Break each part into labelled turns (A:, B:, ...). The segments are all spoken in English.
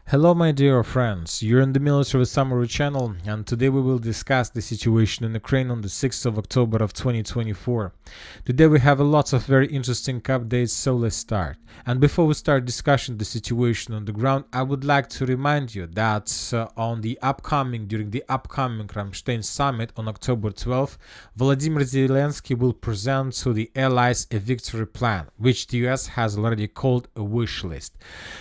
A: Hello my dear friends, you're in the Military Summary channel, and today we will discuss the situation in Ukraine on the 6th of October of 2024. Today we have a lot of very interesting updates, so let's start. And before we start discussing the situation on the ground, I would like to remind you that during the upcoming Ramstein summit on October 12th, Volodymyr Zelensky will present to the allies a victory plan, which the US has already called a wish list.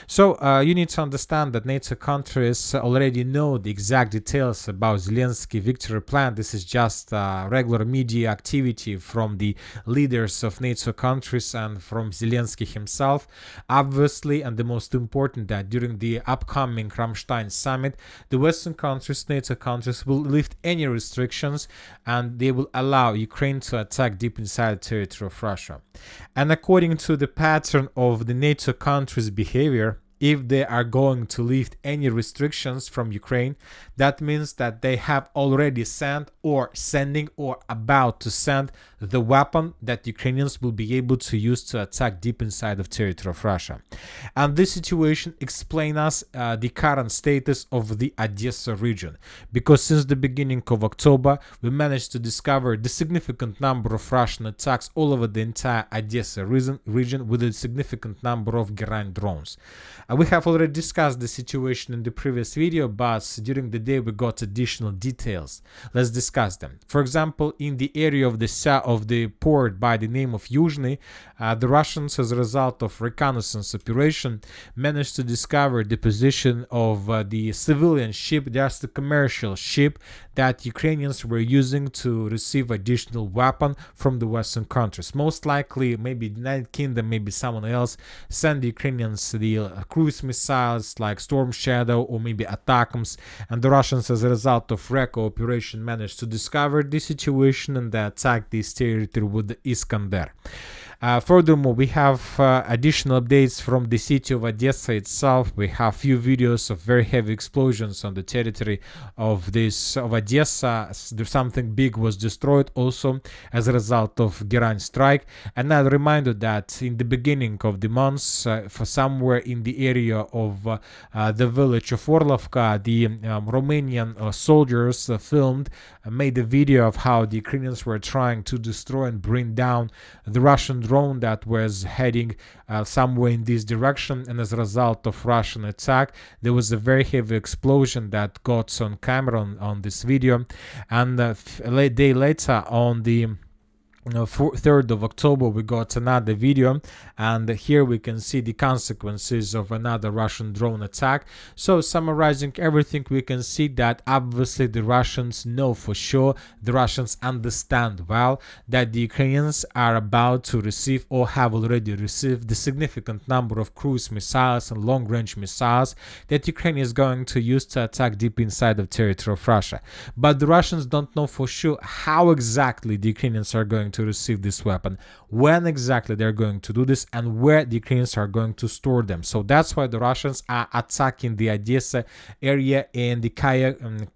A: So you need to understand that NATO countries already know the exact details about Zelensky victory plan. This is just regular media activity from the leaders of NATO countries and from Zelensky himself. Obviously, and the most important, that during the upcoming Ramstein summit, the Western countries, NATO countries, will lift any restrictions and they will allow Ukraine to attack deep inside the territory of Russia. And according to the pattern of the NATO countries' behavior, if they are going to lift any restrictions from Ukraine, that means that they have already sent or sending or about to send the weapon that Ukrainians will be able to use to attack deep inside of territory of Russia. And this situation explains us the current status of the Odessa region, because since the beginning of October we managed to discover the significant number of Russian attacks all over the entire Odessa region with a significant number of Geraint drones. We have already discussed the situation in the previous video, but during the day we got additional details. Let's discuss them. For example, in the area of the port by the name of Yuzhny, the Russians, as a result of reconnaissance operation, managed to discover the position of the civilian ship, just a commercial ship that Ukrainians were using to receive additional weapon from the Western countries. Most likely, maybe the United Kingdom, maybe someone else, sent the Ukrainians the cruise missiles like Storm Shadow or maybe ATACMS, and the Russians, as a result of RECO operation, managed to discover the situation and they attacked this territory with the Iskander. Furthermore, we have additional updates from the city of Odessa itself. We have few videos of very heavy explosions on the territory of Odessa. Something big was destroyed also as a result of Geraint strike. And I'll remind you that in the beginning of the month, for somewhere in the area of the village of Orlovka, the Romanian soldiers made a video of how the Ukrainians were trying to destroy and bring down the Russian drone that was heading somewhere in this direction, and as a result of Russian attack there was a very heavy explosion that got on camera on this video. And a day later, on the 3rd of October, we got another video, and here we can see the consequences of another Russian drone attack. So summarizing everything, we can see that obviously the Russians know for sure, the Russians understand well that the Ukrainians are about to receive or have already received the significant number of cruise missiles and long-range missiles that Ukraine is going to use to attack deep inside of territory of Russia. But the Russians don't know for sure how exactly the Ukrainians are going to receive this weapon, when exactly they're going to do this, and where the Ukrainians are going to store them. So that's why the Russians are attacking the Odessa area in the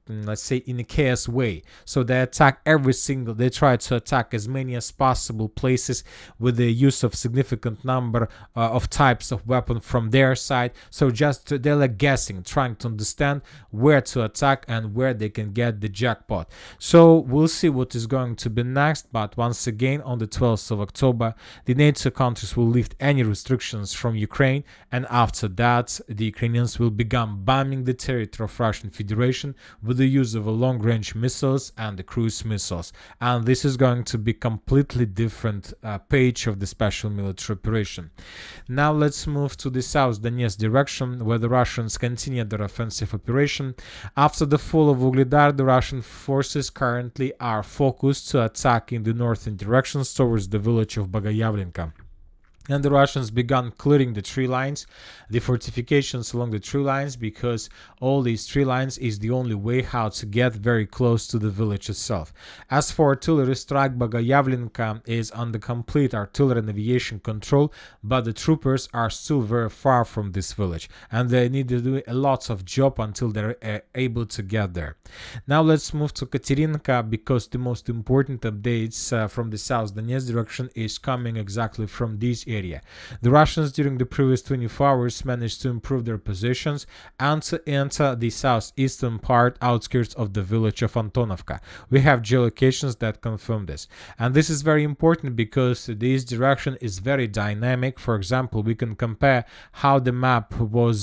A: let's say in a chaos way. So they try to attack as many as possible places with the use of significant number of types of weapon from their side. So they're like guessing, trying to understand where to attack and where they can get the jackpot. So we'll see what is going to be next, but once again, on the 12th of October, the NATO countries will lift any restrictions from Ukraine, and after that the Ukrainians will begin bombing the territory of Russian Federation with the use of long-range missiles and the cruise missiles. And this is going to be completely different page of the special military operation. Now let's move to the South Donetsk direction, where the Russians continue their offensive operation. After the fall of Ugledar, the Russian forces currently are focused to attack in the northern directions towards the village of Bogoyavlenka. And the Russians began clearing the tree lines, the fortifications along the tree lines, because all these tree lines is the only way how to get very close to the village itself. As for artillery strike, Bogoyavlenka is under complete artillery and aviation control, but the troopers are still very far from this village, and they need to do a lot of job until they're able to get there. Now let's move to Katerynivka, because the most important updates from the South Donetsk direction is coming exactly from this area. area. The Russians during the previous 24 hours managed to improve their positions and to enter the southeastern part outskirts of the village of Antonivka. We have geolocations that confirm this. And this is very important because this direction is very dynamic. For example, we can compare how the map was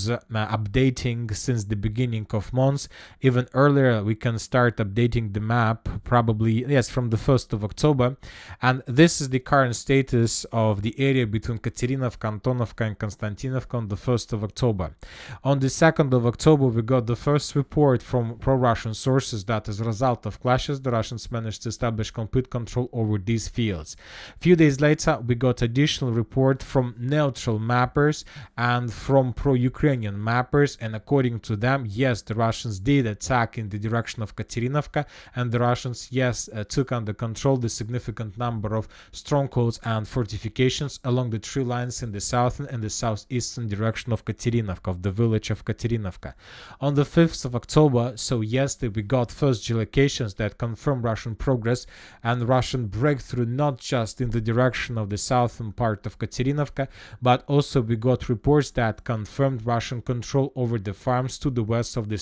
A: updating since the beginning of months. Even earlier, we can start updating the map probably, yes, from the 1st of October. And this is the current status of the area between Katerynivka, Antonivka, and Konstantinovka on the 1st of October. On the 2nd of October, we got the first report from pro-Russian sources that as a result of clashes, the Russians managed to establish complete control over these fields. A few days later, we got additional report from neutral mappers and from pro-Ukrainian mappers, and according to them, yes, the Russians did attack in the direction of Katerynivka, and the Russians, yes, took under control the significant number of strongholds and fortifications along the tree lines in the southern and the southeastern direction of Katerynivka, of the village of Katerynivka. On the 5th of October, so yesterday, we got first geolocations that confirm Russian progress and Russian breakthrough not just in the direction of the southern part of Katerynivka, but also we got reports that confirmed Russian control over the farms to the west of the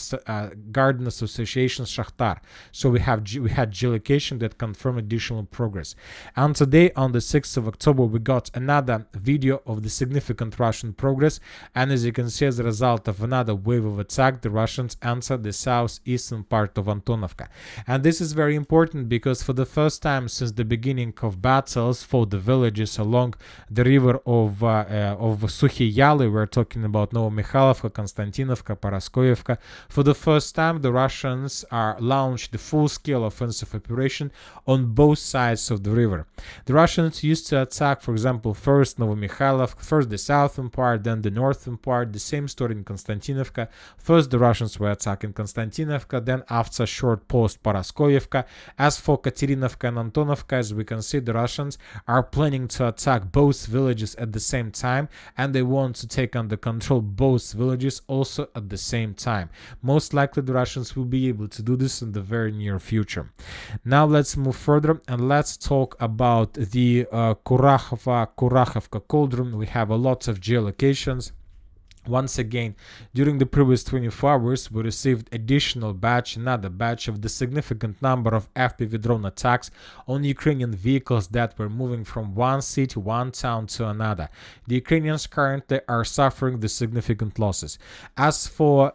A: Garden Association Shakhtar. So we had geolocation that confirmed additional progress. And today, on the 6th of October, we got another video of the significant Russian progress, and as you can see, as a result of another wave of attack, the Russians entered the southeastern part of Antonivka. And this is very important because for the first time since the beginning of battles for the villages along the river of Sukhi Yali, we're talking about Novomikhalovka, Konstantinovka, Paraskoyevka, for the first time the Russians launched the full-scale offensive operation on both sides of the river. The Russians used to attack, for example, first Novomikhalovka, first the southern part, then the northern part. The same story in Konstantinovka. First the Russians were attacking Konstantinovka, then after a short pause Paraskoyevka. As for Katerynivka and Antonovka, as we can see, the Russians are planning to attack both villages at the same time, and they want to take under control both villages also at the same time. Most likely the Russians will be able to do this in the very near future. Now let's move further and let's talk about the Kurachovka cauldron. We have a lot of geolocations. Once again, during the previous 24 hours, we received another batch of the significant number of FPV drone attacks on Ukrainian vehicles that were moving from one city, one town to another. The Ukrainians currently are suffering the significant losses. As for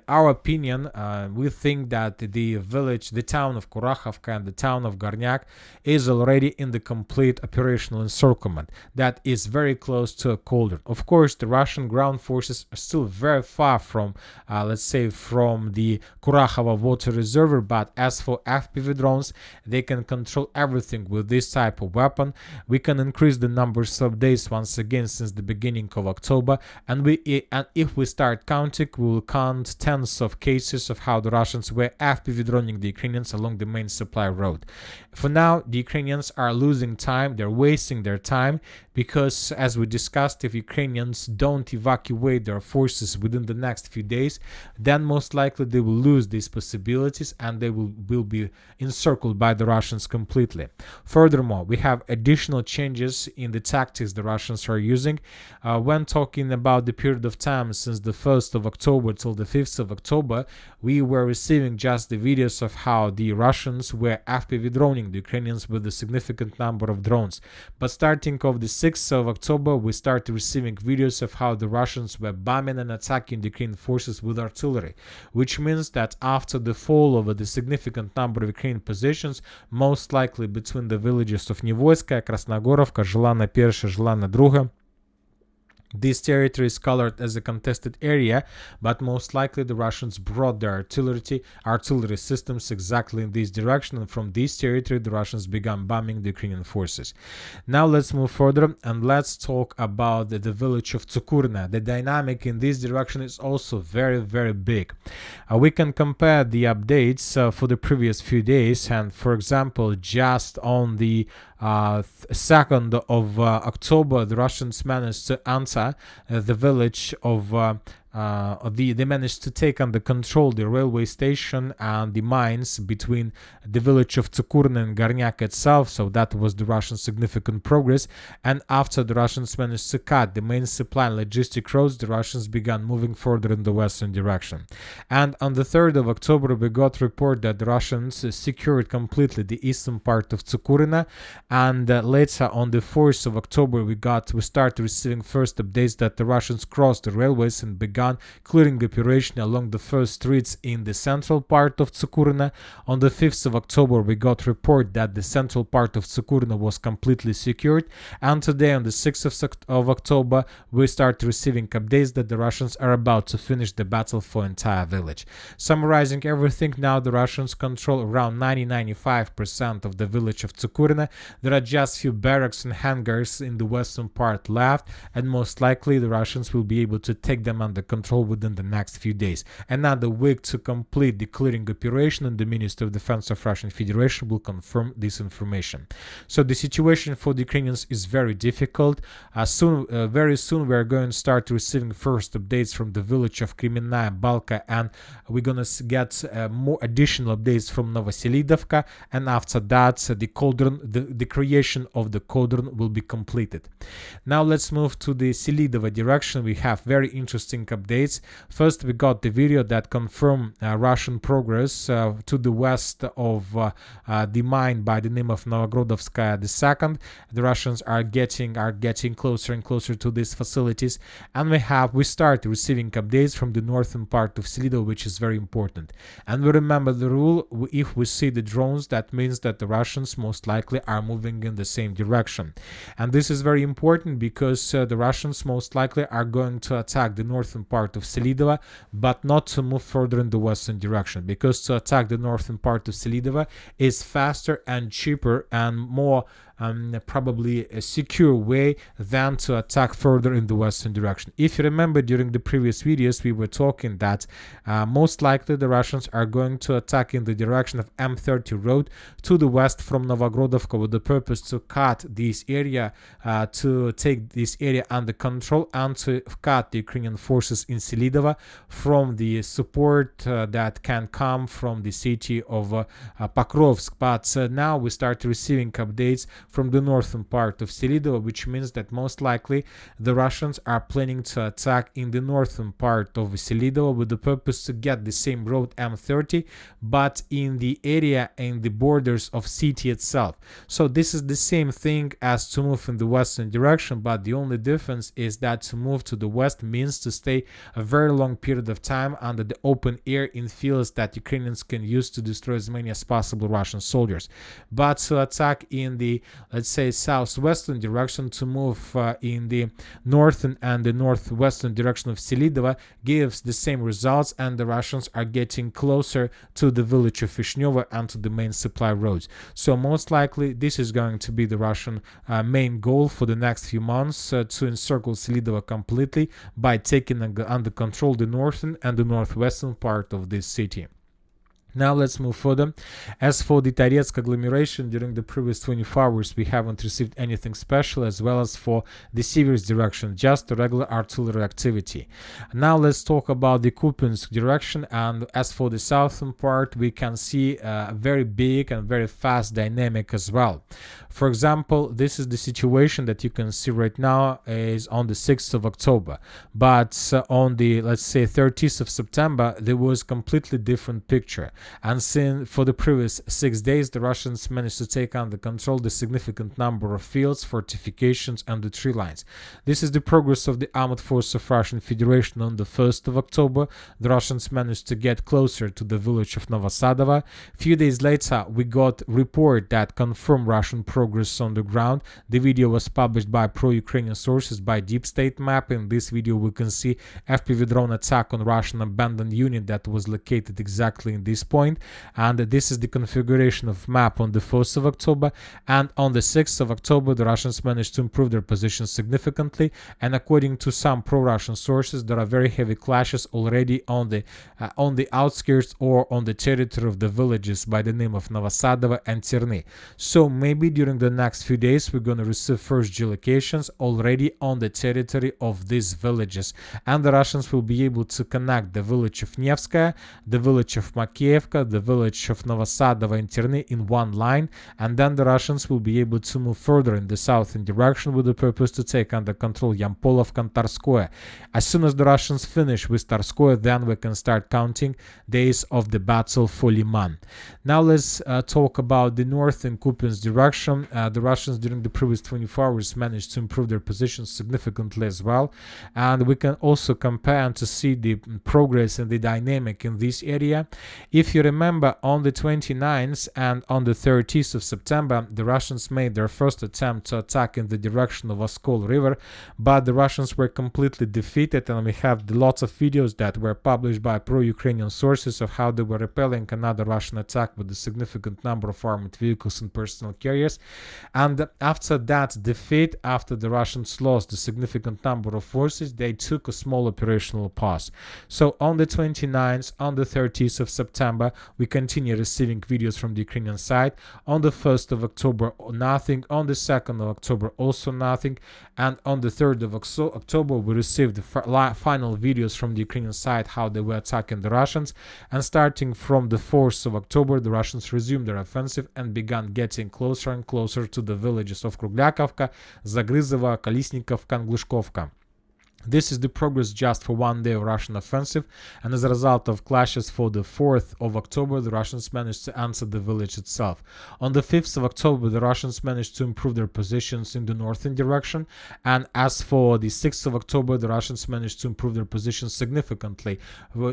A: our opinion, we think that the town of Kurachovka and the town of Gornyak is already in the complete operational encirclement that is very close to a cauldron. Of course, the Russian ground forces are still very far from, let's say, from the Kurakhova water reservoir, but as for FPV drones, they can control everything with this type of weapon. We can increase the numbers of days once again since the beginning of October, and if we start counting, we will count tens of cases of how the Russians were FPV droning the Ukrainians along the main supply road. For now, the Ukrainians are losing time, they're wasting their time, because as we discussed, if Ukrainians don't evacuate their forces within the next few days, then most likely they will lose these possibilities and they will be encircled by the Russians completely. Furthermore, we have additional changes in the tactics the Russians are using. When talking about the period of time since the 1st of October till the 5th of October, we were receiving just the videos of how the Russians were FPV droning the Ukrainians with a significant number of drones. But starting of the 6th of October, we started receiving videos of how the Russians were bombing and attacking the Ukrainian forces with artillery, which means that after the fall of the significant number of Ukrainian positions, most likely between the villages of Nivoyska, Krasnogorovka, Zhelana Persha, Zhelana Druga, this territory is colored as a contested area, but most likely the Russians brought their artillery systems exactly in this direction, and from this territory the Russians began bombing the Ukrainian forces. Now let's move further and let's talk about the village of Tsukurna. The dynamic in this direction is also very, very big. We can compare the updates for the previous few days, and for example, just on the 2nd of October, the Russians managed to enter the village of they managed to take under control the railway station and the mines between the village of Tsukurna and Gornyak itself. So that was the Russian significant progress. And after the Russians managed to cut the main supply and logistic roads, the Russians began moving further in the western direction. And on the 3rd of October, we got report that the Russians secured completely the eastern part of Tsukurina. And later on the 4th of October, we started receiving first updates that the Russians crossed the railways and began clearing operation along the first streets in the central part of Tsukurina. On the 5th of October, we got report that the central part of Tsukurina was completely secured. And today, on the 6th of October, we start receiving updates that the Russians are about to finish the battle for entire village. Summarizing everything, now the Russians control around 90-95% of the village of Tsukurina. There are just few barracks and hangars in the western part left, and most likely the Russians will be able to take them under control within the next few days. Another week to complete the clearing operation, and the Minister of Defense of Russian Federation will confirm this information. So the situation for the Ukrainians is very difficult. Very soon we are going to start receiving first updates from the village of Kremenная Balka, and we're going to get more additional updates from Novoselidovka, and after that the cauldron, the creation of the cauldron will be completed. Now let's move to the Selidova direction. We have very interesting updates. First, we got the video that confirmed Russian progress to the west of the mine by the name of Novogrodovskaya II. The Russians are getting closer and closer to these facilities, and we start receiving updates from the northern part of Selidova, which is very important. And we remember the rule: if we see the drones, that means that the Russians most likely are moving in the same direction. And this is very important because the Russians most likely are going to attack the northern part of Selidova, but not to move further in the western direction, because to attack the northern part of Selidova is faster and cheaper and more probably a secure way than to attack further in the western direction. If you remember, during the previous videos we were talking that most likely the Russians are going to attack in the direction of M30 road to the west from Novogrodovka, with the purpose to cut this area, to take this area under control, and to cut the Ukrainian forces in Selidova from the support that can come from the city of Pokrovsk. But now we start receiving updates from the northern part of Selidova, which means that most likely the Russians are planning to attack in the northern part of Selidova with the purpose to get the same road M30, but in the area and the borders of city itself. So this is the same thing as to move in the western direction, but the only difference is that to move to the west means to stay a very long period of time under the open air in fields that Ukrainians can use to destroy as many as possible Russian soldiers. But to attack in the, let's say, southwestern direction, to move in the northern and the northwestern direction of Selidova gives the same results, and the Russians are getting closer to the village of Vishnyovo and to the main supply roads. So most likely this is going to be the Russian main goal for the next few months, to encircle Selidova completely by taking under control the northern and the northwestern part of this city. Now let's move further. As for the Toretsk agglomeration, during the previous 24 hours we haven't received anything special, as well as for the Siversk direction, just a regular artillery activity. Now let's talk about the Kupiansk direction, and as for the southern part we can see a very big and very fast dynamic as well. For example, this is the situation that you can see right now is on the 6th of October, but on the, let's say, 30th of September there was completely different picture. And since for the previous 6 days the Russians managed to take under control the significant number of fields, fortifications and the tree lines. This is the progress of the armed force of Russian Federation. On the 1st of October the Russians managed to get closer to the village of Novosadova. A few days later we got report that confirmed Russian progress on the ground. The video was published by pro-Ukrainian sources by Deep State Map. In this video we can see FPV drone attack on Russian abandoned unit that was located exactly in this point. point, and this is the configuration of map on the 1st of October. And on the 6th of October, the Russians managed to improve their position significantly, and according to some pro-Russian sources, there are very heavy clashes already on the outskirts or on the territory of the villages by the name of Novosadova and Terny. So maybe during the next few days we're going to receive first geolocations already on the territory of these villages, and the Russians will be able to connect the village of Nevskaya, the village of Makievka, the village of Novosadova and Terny in one line, and then the Russians will be able to move further in the southern direction with the purpose to take under control Yampolovka and Tarskoye. As soon as the Russians finish with Tarskoye, then we can start counting days of the battle for Liman. Now let's talk about the north in Kupiansk direction. The Russians during the previous 24 hours managed to improve their position significantly as well, and we can also compare and to see the progress and the dynamic in this area. If you remember, on the 29th and on the 30th of September, the Russians made their first attempt to attack in the direction of Oskil river, but the Russians were completely defeated, and we have lots of videos that were published by pro-Ukrainian sources of how they were repelling another Russian attack with a significant number of armored vehicles and personal carriers. And after that defeat, after the Russians lost a significant number of forces, they took a small operational pause. So on the 29th, on the 30th of September, we continue receiving videos from the Ukrainian side. On the 1st of October, nothing. On the 2nd of October, also nothing. And on the 3rd of October, we received the final videos from the Ukrainian side, how they were attacking the Russians. And starting from the 4th of October, the Russians resumed their offensive and began getting closer and closer to the villages of Kruglyakivka, Zagryzovo, Kolesnikovka, and Glushkovka. This is the progress just for one day of Russian offensive, and as a result of clashes for the 4th of October, the Russians managed to answer the village itself. On the 5th of October, the Russians managed to improve their positions in the northern direction, and as for the 6th of October, the Russians managed to improve their positions significantly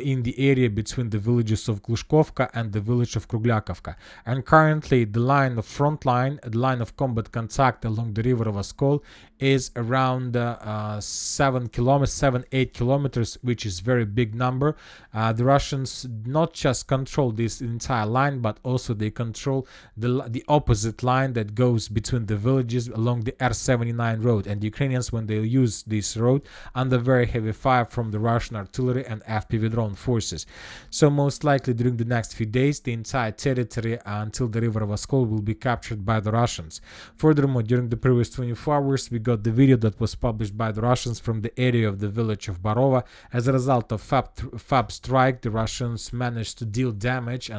A: in the area between the villages of Glushkovka and the village of Kruglyakivka. And currently, the line of front line, the line of combat contact along the river of Oskil is around 7-8 kilometers, which is very big number. The Russians not just control this entire line, but also they control the opposite line that goes between the villages along the R79 road. And the Ukrainians, when they use this road, under very heavy fire from the Russian artillery and FPV drone forces. So most likely during the next few days, the entire territory until the river of Oskil will be captured by the Russians. Furthermore, during the previous 24 hours, we got the video that was published by the Russians from the area of the village of Barova. As a result of FAB strike, the Russians managed to deal damage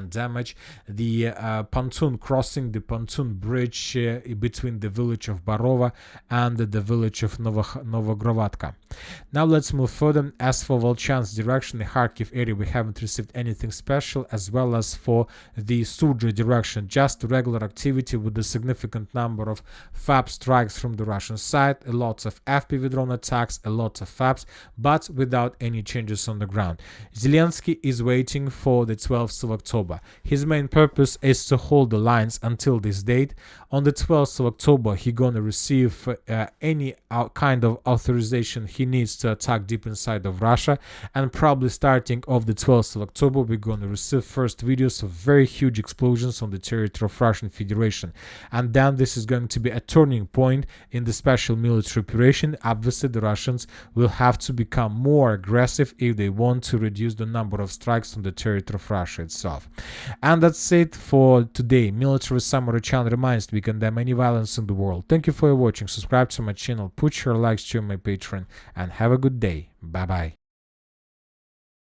A: the pontoon crossing, the pontoon bridge between the village of Barova and the village of Novogrovatka. Now let's move further. As for Volchansk direction, the Kharkiv area, we haven't received anything special, as well as for the Sudra direction, just regular activity with a significant number of FAB strikes from the Russian side, a lot of FPV drone attacks, a lot of FABs, but without any changes on the ground. Zelensky is waiting for the 12th of October. His main purpose is to hold the lines until this date. On the 12th of October, he's gonna receive any kind of authorization he needs to attack deep inside of Russia, and probably starting of the 12th of October, we're gonna receive first videos of very huge explosions on the territory of Russian Federation, and then this is going to be a turning point in the special military operation. Obviously, the Russians will have to become more aggressive if they want to reduce the number of strikes on the territory of Russia itself. And that's it for today. Military Summary channel reminds we condemn any violence in the world. Thank you for watching. Subscribe to my channel, put your likes to my Patreon, and have a good day. Bye bye.